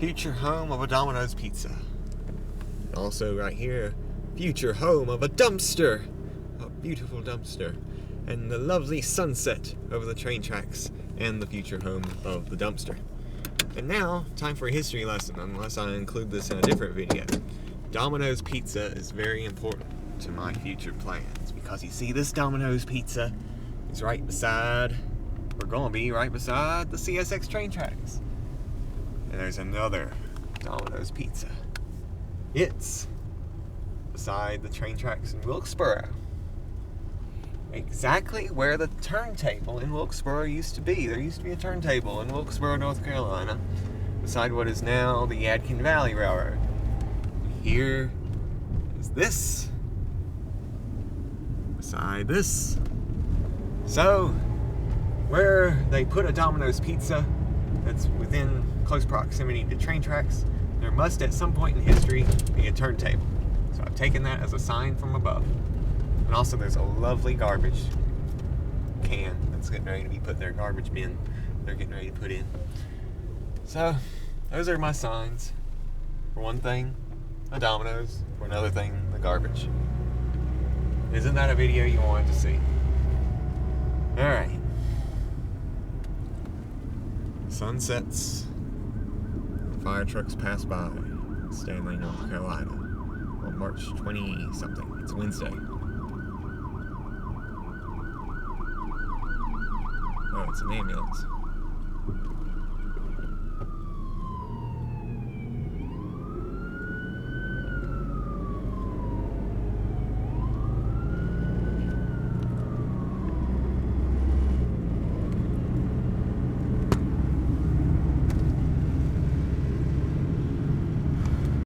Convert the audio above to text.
future home of a Dominoes pizza. Also right here, future home of a dumpster. A beautiful dumpster. And the lovely sunset over the train tracks and the future home of the dumpster. And now, time for a history lesson, unless I include this in a different video. Domino's pizza is very important to my future plans because you see, this Domino's pizza is right beside, we're gonna be right beside the CSX train tracks. And there's another Domino's pizza. It's beside the train tracks in Wilkesboro. Exactly where the turntable in Wilkesboro used to be. There used to be a turntable in Wilkesboro, North Carolina, beside what is now the Yadkin Valley Railroad. Here is this, beside this. So, where they put a Domino's pizza that's within close proximity to train tracks, there must at some point in history be a turntable. So I've taken that as a sign from above. And also there's a lovely garbage can that's getting ready to be put in their garbage bin. They're getting ready to put in. So, those are my signs. For one thing, a Domino's. For another thing, the garbage. Isn't that a video you wanted to see? Alright. Sunsets. Fire trucks pass by Stanley, North Carolina on March 20-something. It's Wednesday. Oh, it's an ambulance.